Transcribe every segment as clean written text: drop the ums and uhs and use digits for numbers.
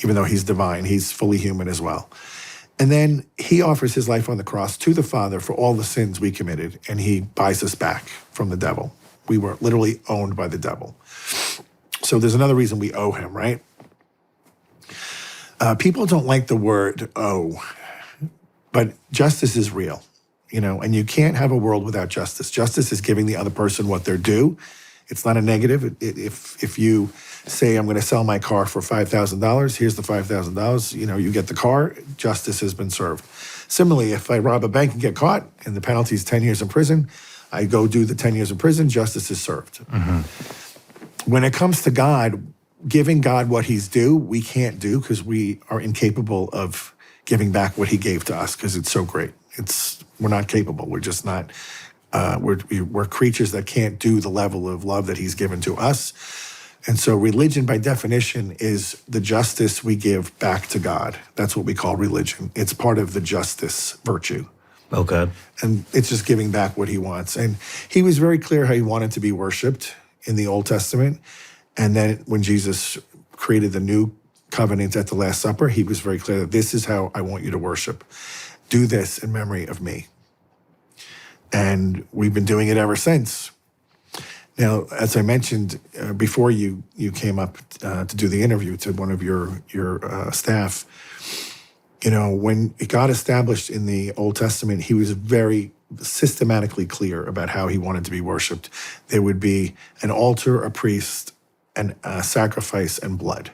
even though he's divine. He's fully human as well. And then he offers his life on the cross to the Father for all the sins we committed, and he buys us back from the devil. We were literally owned by the devil. So there's another reason we owe him, right? People don't like the word owe, but justice is real, and you can't have a world without justice. Justice is giving the other person what they're due. It's not a negative. If you say, I'm going to sell my car for $5,000, here's the $5,000, you get the car, justice has been served. Similarly, if I rob a bank and get caught and the penalty is 10 years in prison, I go do the 10 years in prison, justice is served. Mm-hmm. When it comes to God, giving God what he's due, we can't do because we are incapable of giving back what he gave to us because it's so great. We're not capable. We're just not, we're creatures that can't do the level of love that he's given to us. And so religion, by definition, is the justice we give back to God. That's what we call religion. It's part of the justice virtue. Okay. And it's just giving back what he wants. And he was very clear how he wanted to be worshiped in the Old Testament. And then when Jesus created the new covenant at the Last Supper, he was very clear that this is how I want you to worship. Do this in memory of me. And we've been doing it ever since. Now, as I mentioned before you came up to do the interview to one of your staff, when God established in the Old Testament, he was very systematically clear about how he wanted to be worshiped. There would be an altar, a priest, and a sacrifice and blood.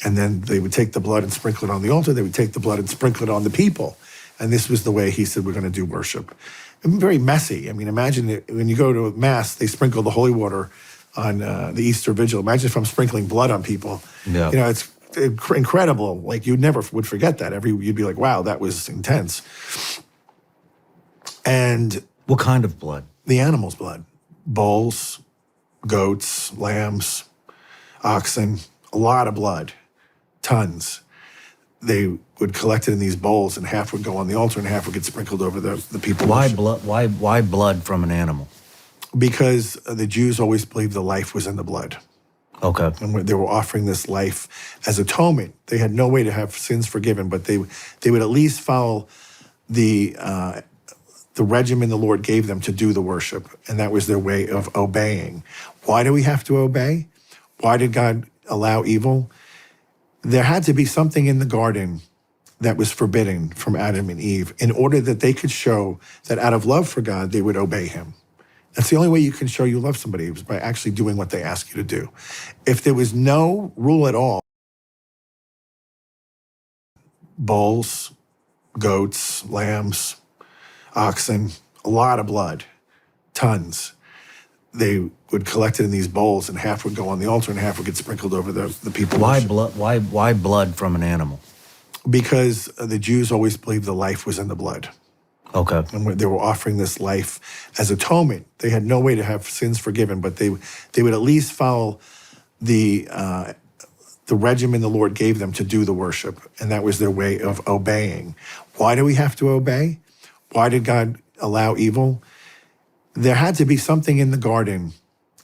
And then they would take the blood and sprinkle it on the altar. They would take the blood and sprinkle it on the people. And this was the way he said we're going to do worship. And very messy. I mean, imagine when you go to Mass, they sprinkle the holy water on the Easter Vigil. Imagine if I'm sprinkling blood on people. Yeah. It's incredible. Like, you never would forget that. You'd be like, wow, that was intense. And what kind of blood? The animal's blood. Bulls, goats, lambs, oxen, a lot of blood, tons. They would collect it in these bowls, and half would go on the altar and half would get sprinkled over the people. Why blood? Why blood from an animal? Because the Jews always believed the life was in the blood. Okay. And they were offering this life as atonement. They had no way to have sins forgiven, but they would at least follow the regimen the Lord gave them to do the worship, and that was their way of obeying. Why do we have to obey? Why did God allow evil? There had to be something in the garden that was forbidden from Adam and Eve in order that they could show that out of love for God, they would obey him. That's the only way you can show you love somebody, is by actually doing what they ask you to do. If there was no rule at all, bulls, goats, lambs, oxen, a lot of blood, tons. They would collect it in these bowls, and half would go on the altar and half would get sprinkled over the people. Why blood? Why blood from an animal? Because the Jews always believed the life was in the blood. Okay. And they were offering this life as atonement. They had no way to have sins forgiven, but they would at least follow the regimen the Lord gave them to do the worship, and that was their way of obeying. Why do we have to obey? Why did God allow evil? There had to be something in the garden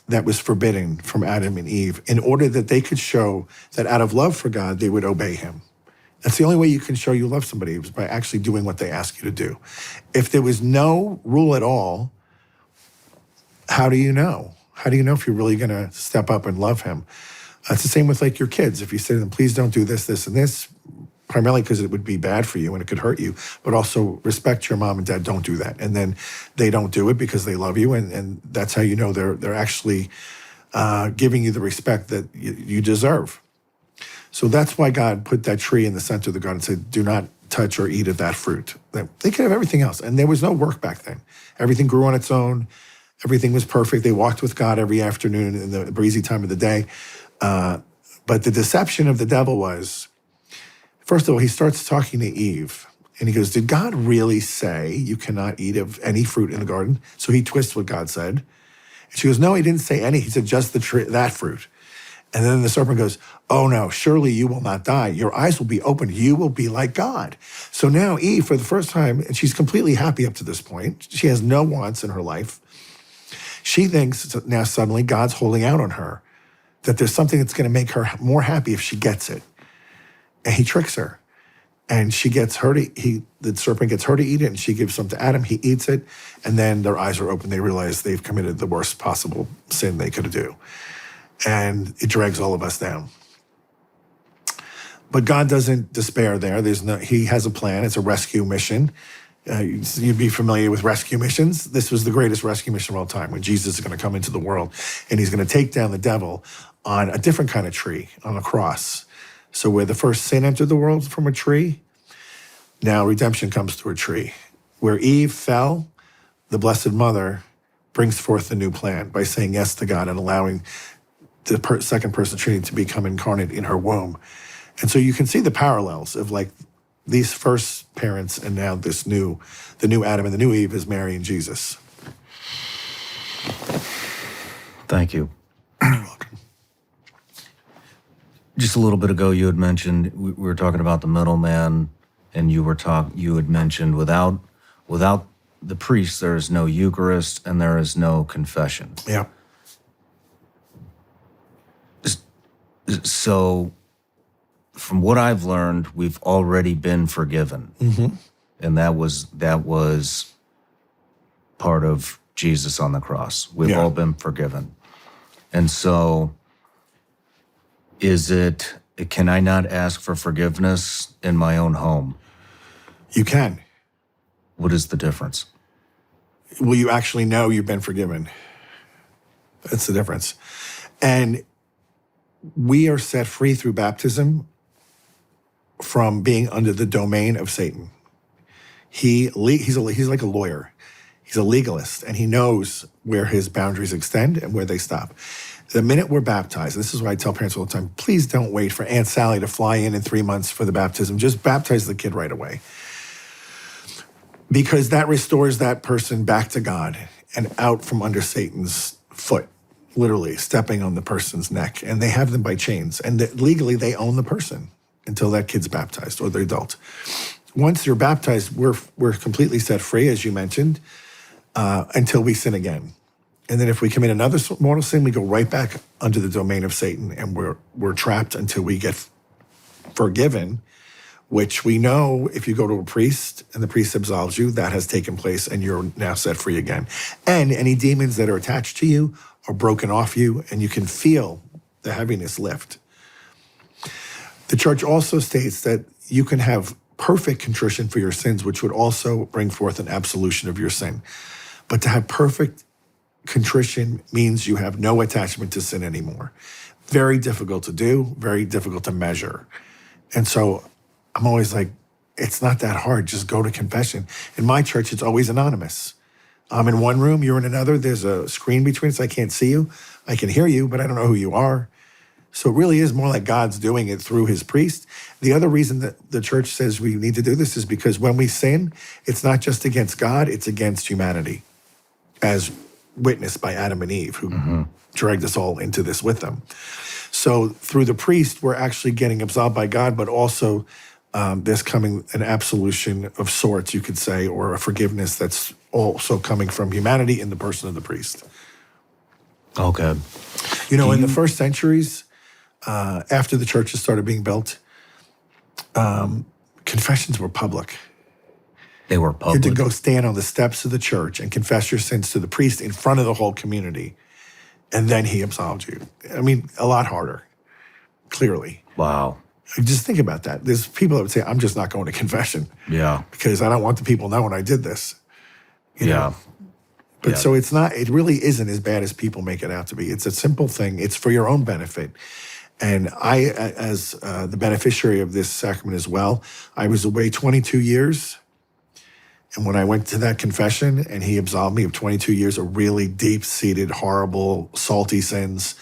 that was forbidden from Adam and Eve in order that they could show that out of love for God, they would obey him. That's the only way you can show you love somebody, is by actually doing what they ask you to do. If there was no rule at all, how do you know? How do you know if you're really going to step up and love him? It's the same with like your kids. If you say to them, please don't do this, this, and this, primarily because it would be bad for you and it could hurt you, but also respect your mom and dad, don't do that. And then they don't do it because they love you, and that's how you know they're actually giving you the respect that you deserve. So that's why God put that tree in the center of the garden and said, do not touch or eat of that fruit. They could have everything else. And there was no work back then. Everything grew on its own. Everything was perfect. They walked with God every afternoon in the breezy time of the day. But the deception of the devil was, first of all, he starts talking to Eve. And he goes, did God really say you cannot eat of any fruit in the garden? So he twists what God said. And she goes, no, he didn't say any. He said just the tree, that fruit. And then the serpent goes, oh no, surely you will not die. Your eyes will be opened. You will be like God. So now Eve, for the first time, and she's completely happy up to this point. She has no wants in her life. She thinks now suddenly God's holding out on her, that there's something that's going to make her more happy if she gets it. and he tricks her. And she gets her the serpent gets her to eat it, and she gives some to Adam. He eats it, and then their eyes are open. They realize they've committed the worst possible sin they could do. And it drags all of us down. But God doesn't despair there. He has a plan. It's a rescue mission. You'd be familiar with rescue missions. This was the greatest rescue mission of all time, when Jesus is going to come into the world, and he's going to take down the devil on a different kind of tree, on a cross. So where the first sin entered the world from a tree, now redemption comes through a tree. Where Eve fell, the Blessed Mother brings forth the new plan by saying yes to God and allowing the second person Trinity to become incarnate in her womb. And so you can see the parallels of like these first parents and now the new Adam and the new Eve is Mary and Jesus. Thank you. You're welcome. Just a little bit ago, you had mentioned, we were talking about the middleman, and you had mentioned without the priest, there is no Eucharist and there is no confession. Yeah. So, from what I've learned, we've already been forgiven, and that was part of Jesus on the cross. We've all been forgiven, and so. Can I not ask for forgiveness in my own home? You can. What is the difference? Well, you actually know you've been forgiven. That's the difference. And we are set free through baptism from being under the domain of Satan. He's like a lawyer. He's a legalist, and he knows where his boundaries extend and where they stop. The minute we're baptized, this is why I tell parents all the time, please don't wait for Aunt Sally to fly in 3 months for the baptism. Just baptize the kid right away. Because that restores that person back to God and out from under Satan's foot, literally stepping on the person's neck. And they have them by chains. And legally, they own the person until that kid's baptized or the adult. Once you're baptized, we're completely set free, as you mentioned, until we sin again. And then if we commit another mortal sin, we go right back under the domain of Satan, and we're trapped until we get forgiven, which we know if you go to a priest and the priest absolves you, that has taken place and you're now set free again. And any demons that are attached to you are broken off you, and you can feel the heaviness lift. The church also states that you can have perfect contrition for your sins, which would also bring forth an absolution of your sin. But to have perfect contrition means you have no attachment to sin anymore. Very difficult to do, very difficult to measure. And so I'm always like, it's not that hard, just go to confession. In my church, it's always anonymous. I'm in one room, you're in another, there's a screen between us, I can't see you, I can hear you, but I don't know who you are. So it really is more like God's doing it through his priest. The other reason that the church says we need to do this is because when we sin, it's not just against God, it's against humanity, as witnessed by Adam and Eve, who dragged us all into this with them. So through the priest, we're actually getting absolved by God, but also there's coming an absolution of sorts, you could say, or a forgiveness that's also coming from humanity in the person of the priest. Okay. You know, in the first centuries, after the churches started being built, confessions were public. They were You public. had to go stand on the steps of the church and confess your sins to the priest in front of the whole community, and then he absolved you. I mean, a lot harder, clearly. Wow. Just think about that. There's people that would say, I'm just not going to confession Yeah. because I don't want the people knowing I did this. You know? But so it really isn't as bad as people make it out to be. It's a simple thing. It's for your own benefit. And I, as the beneficiary of this sacrament as well, I was away 22 years. And when I went to that confession and he absolved me of 22 years of really deep-seated, horrible, salty sins,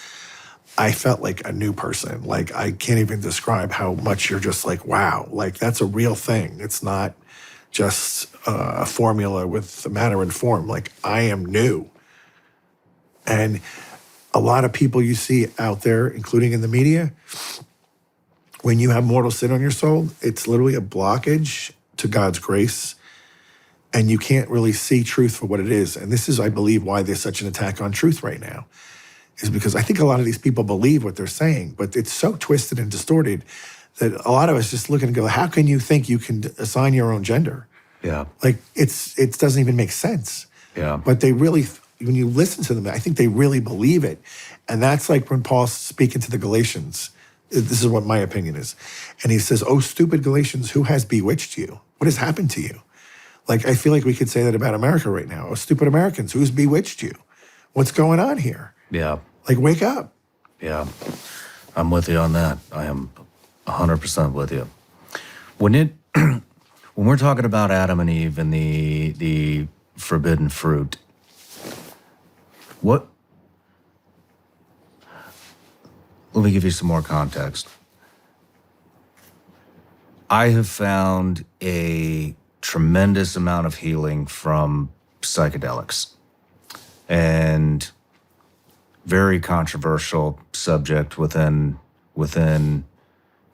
I felt like a new person. Like, I can't even describe how much you're just like, wow, like that's a real thing. It's not just a formula with the matter and form. Like, I am new. And a lot of people you see out there, including in the media, when you have mortal sin on your soul, it's literally a blockage to God's grace. And you can't really see truth for what it is. And this is, I believe, why there's such an attack on truth right now, is because I think a lot of these people believe what they're saying, but it's so twisted and distorted that a lot of us just look and go, how can you think you can assign your own gender? Yeah. Like it doesn't even make sense. Yeah. But they really, when you listen to them, I think they really believe it. And that's like when Paul's speaking to the Galatians. This is what my opinion is. And he says, "Oh, stupid Galatians, who has bewitched you? What has happened to you?" Like, I feel like we could say that about America right now. "Oh, stupid Americans, who's bewitched you? What's going on here? Yeah. Like, wake up." Yeah. I'm with you on that. I am 100% with you. When we're talking about Adam and Eve and the forbidden fruit, let me give you some more context. I have found a tremendous amount of healing from psychedelics, and very controversial subject within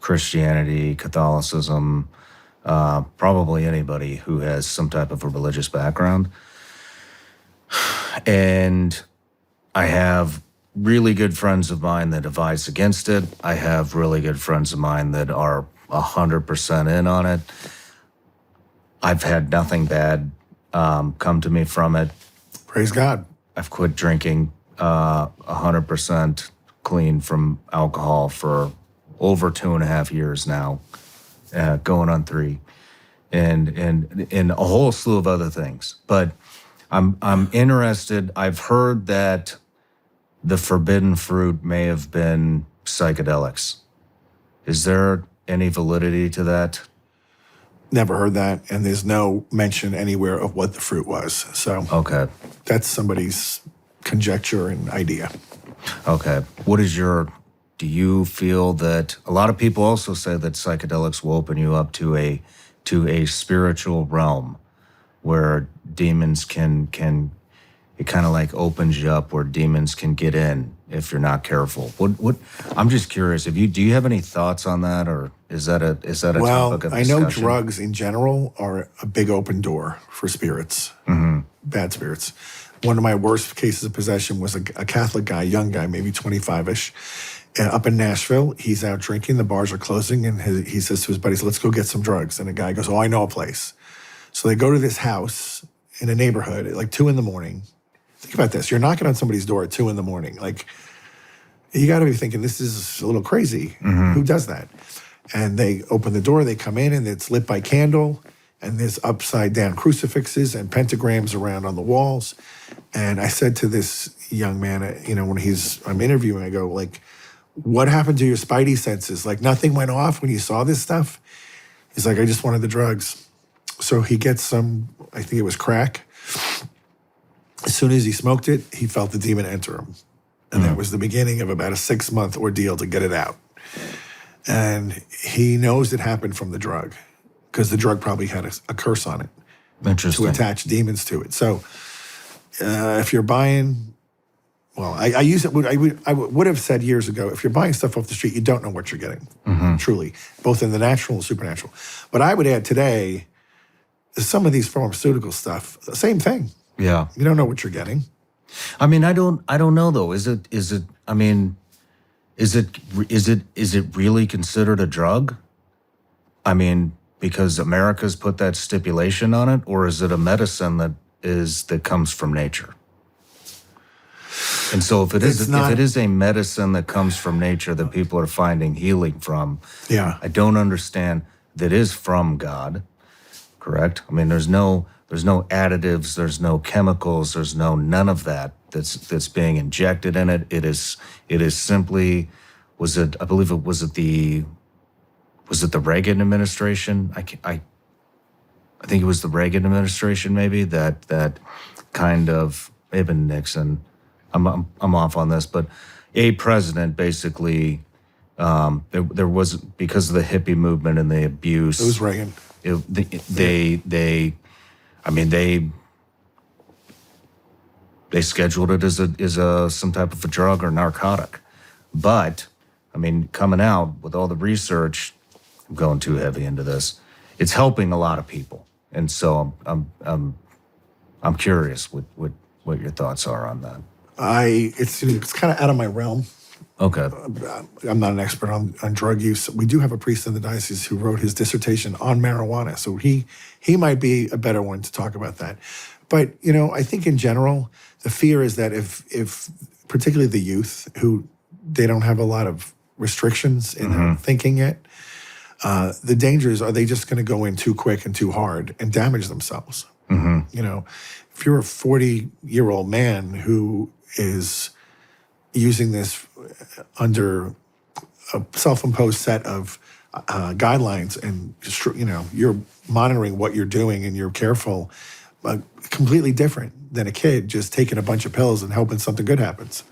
Christianity, Catholicism, probably anybody who has some type of a religious background. And I have really good friends of mine that advise against it. I have really good friends of mine that are 100% in on it. I've had nothing bad come to me from it. Praise God. I've quit drinking 100% clean from alcohol for over 2.5 years now, going on 3, and a whole slew of other things. But I'm interested. I've heard that the forbidden fruit may have been psychedelics. Is there any validity to that? Never heard that. And there's no mention anywhere of what the fruit was. So Okay. that's somebody's conjecture and idea. Okay. Do you feel that a lot of people also say that psychedelics will open you up to a spiritual realm where demons can it kind of like opens you up where demons can get in if you're not careful. What I'm just curious, do you have any thoughts on that, or is that a Well, topic of I discussion? know drugs in general are a big open door for spirits, bad spirits. One of my worst cases of possession was a Catholic guy, young guy, maybe 25-ish, up in Nashville. He's out drinking, the bars are closing, and he says to his buddies, "Let's go get some drugs." And the guy goes, "Oh, I know a place." So they go to this house in a neighborhood at like 2 a.m. Think about this. You're knocking on somebody's door at 2 a.m. Like, you got to be thinking, this is a little crazy. Who does that? And they open the door, they come in, and it's lit by candle, and there's upside down crucifixes and pentagrams around on the walls. And I said to this young man, when I'm interviewing, I go, like, "What happened to your spidey senses? Like, nothing went off when you saw this stuff?" He's like, "I just wanted the drugs." So he gets some, I think it was crack. As soon as he smoked it, he felt the demon enter him. And that was the beginning of about a 6-month ordeal to get it out. And he knows it happened from the drug, because the drug probably had a curse on it Interesting. to attach demons to it. So if you're buying, well, I use it. I would have said years ago, if you're buying stuff off the street, you don't know what you're getting, truly, both in the natural and supernatural. But I would add today, some of these pharmaceutical stuff, the same thing. Yeah. You don't know what you're getting. I mean, I don't know though. Is it really considered a drug? I mean, because America's put that stipulation on it, or is it a medicine that comes from nature? And so if it is a medicine that comes from nature that people are finding healing from, Yeah. I don't understand that is from God, correct? I mean, there's no additives, there's no chemicals, there's none of that that's being injected in it. It is simply, was it the Reagan administration? I think it was the Reagan administration, maybe that kind of, maybe Nixon. I'm off on this, but a president basically, there was, because of the hippie movement and the abuse. It was Reagan. They scheduled it as some type of a drug or narcotic. But I mean, coming out with all the research, I'm going too heavy into this. It's helping a lot of people, and so I'm curious what your thoughts are on that. It's kind of out of my realm. Okay. I'm not an expert on drug use. We do have a priest in the diocese who wrote his dissertation on marijuana, so he might be a better one to talk about that. But I think in general, the fear is that if particularly the youth who they don't have a lot of restrictions in their thinking yet, the danger is, are they just going to go in too quick and too hard and damage themselves? If you're a 40-year-old man who is using this under a self-imposed set of guidelines, and you're monitoring what you're doing and you're careful, completely different than a kid just taking a bunch of pills and hoping something good happens.